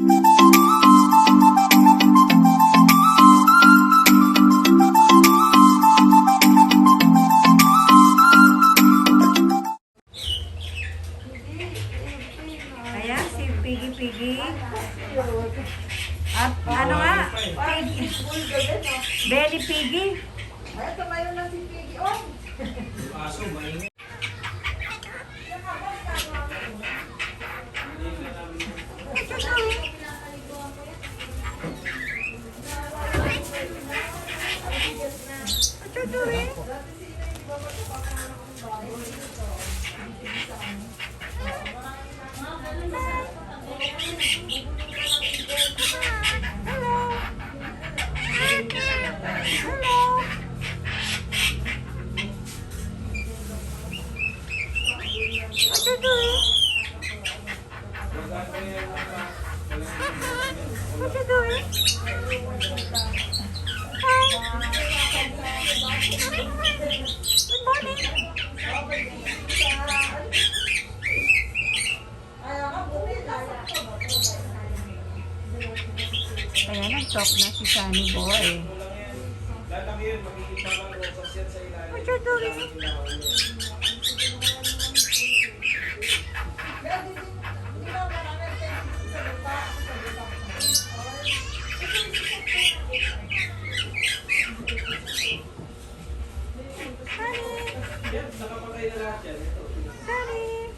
Ayan, si Piggy. At ano nga? Piggy. Belly Piggy. Ay, tumayo na si Piggy. Oh! Aso, mainit. What you doing? What you doing? What you doing? Hi. Good morning. Ayan, nag-talk na si Sunny Boy. What you doing? Sunny.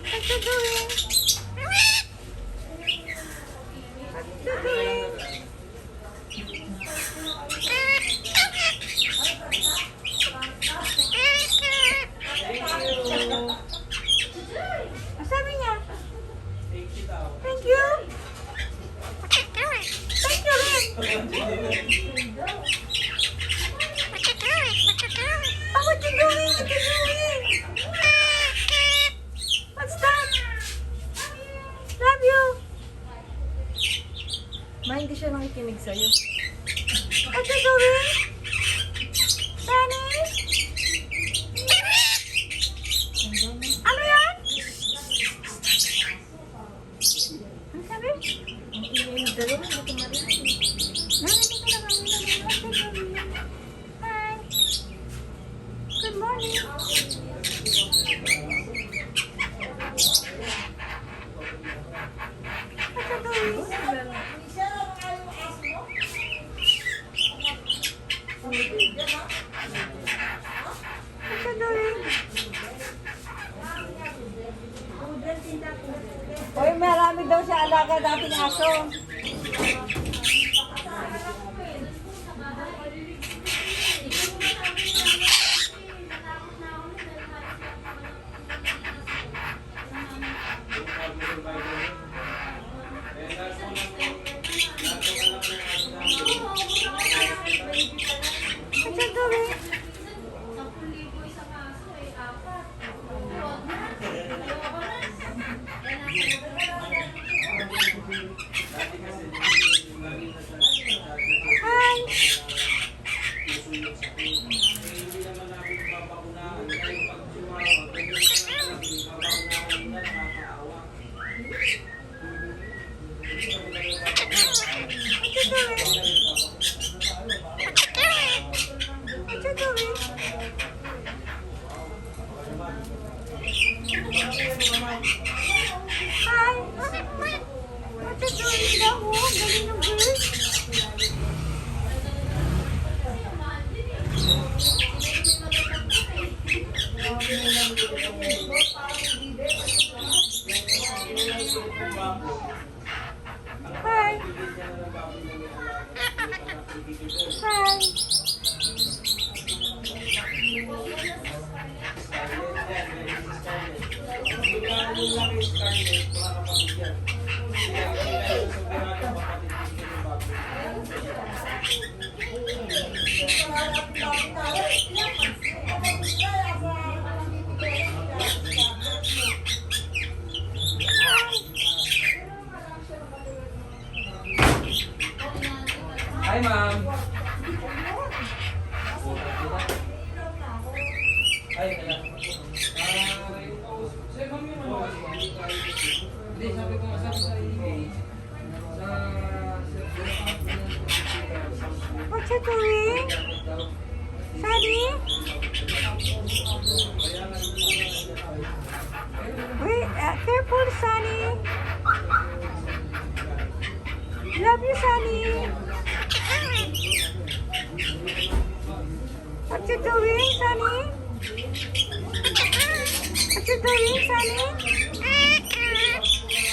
What you doing? What you doing? Ang sabi niya? Thank you. Thank you rin. Oh, what you doing? What you doing? What's that? Love you. Ma, hindi siya nakikinig sa'yo. What you doing? Sunny? Ano yan? Ano sabi? Ang ingay yung dalawa, hindi ko marinig. Narinig ko lang ang narinig. What you doing? Hi. Good morning. What you doing? What you doing? Hoy, marami daw siya alaga dating aso. What you doing? Hi. What you doing? What you doing? Hi. What you doing daw? Oh, galing ng bird. Hi. Hi. Hi, ma'am. Ay, kaya. Sir, ma'am, yun. Hindi, sabi ko nga, sir. What you doing? Sunny? Wait, careful, Sunny. Love you, Sunny. What you doing, Sunny? What you doing, Sunny?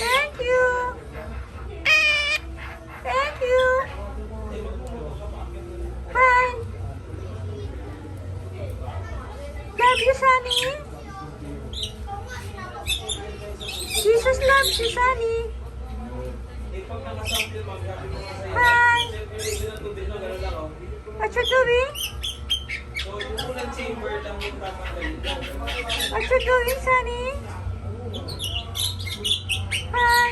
Thank you. Thank you. Hi. Love you, Sunny. Jesus loves you, Sunny. Hi. What you doing? What you doing, Sunny? Hi.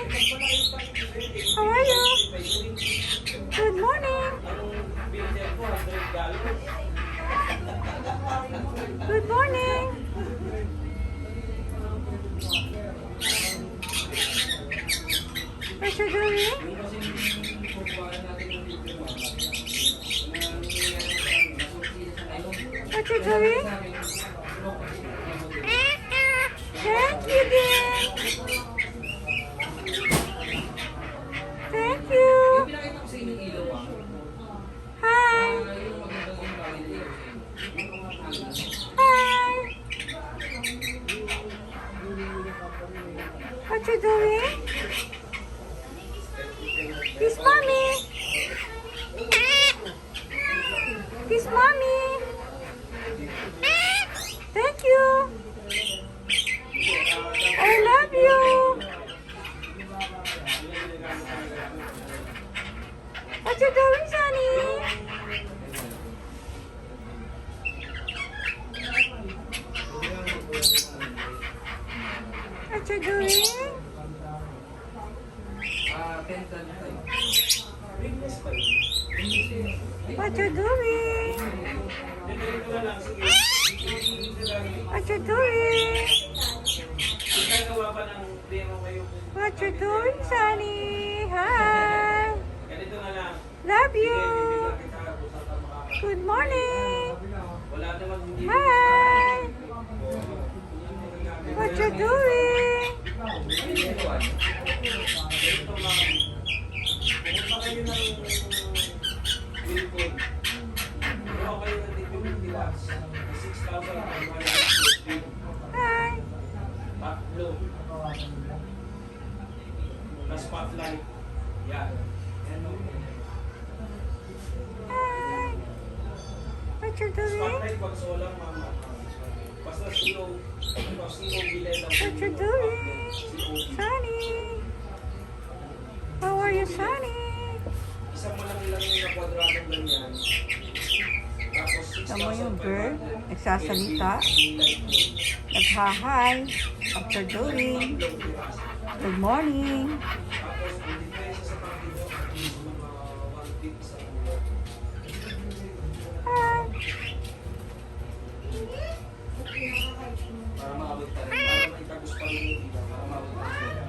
How are you? Good morning. Good morning. What you doing? What you doing? Thank you, dear. Thank you. Hi. Hi. What you doing? Kiss mommy. Kiss mommy. Thank you. I love you. What you doing, Sunny? What you doing? What you doing? What you doing? What you doing, Sunny? Hi. Love you. Good morning. Hi. What you doing? Hi. Spotlight. Yeah. Hi. What you doing? Spotlight pag solang mama. Basta sino bilay lang. What you doing? Sunny. How are you, Sunny? Isa mo lang yung nakwadradong ganyan. Tapos 6,500. Tama yung bird, nagsasalita, naghahay, after doing, good morning. Tapos hindi pa isa sa pangito. Mga 150 sa mga. Hi. Para maabot pa rin. Para maitagos pa rin yung iba. Para maabot pa rin.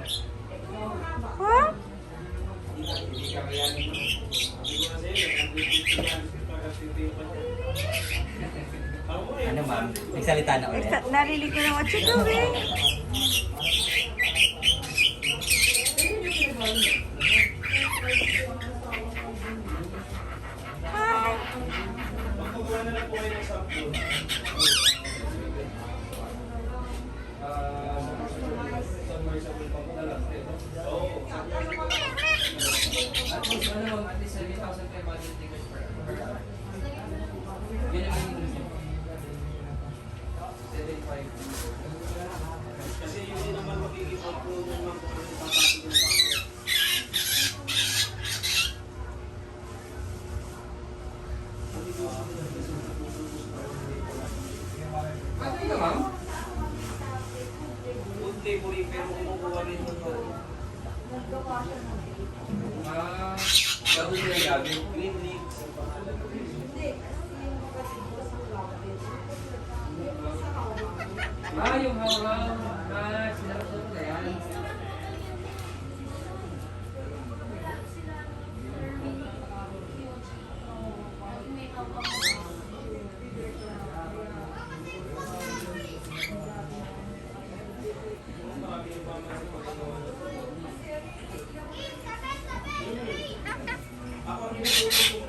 What? Hindi ka kayanin mo. Sabi ko na sa'yo, ang 150 yan. Ano ma'am? Nagsalita na ulit. Narinig ko na what you doing. Hi. Magkukuha na lang po kayo ng sample. Submersible pump na lang. Oo. At least 7,500 tickets per hour. Yun ang inclusive. 75. Kasi yun din naman magiging outflow ng mga papasok ng pump. Ano yun ma'am? Food laboring pero kumukuha rin ng Bago nila gabi. green leaves. Yung how-how. Sinarap na yan. Hindi na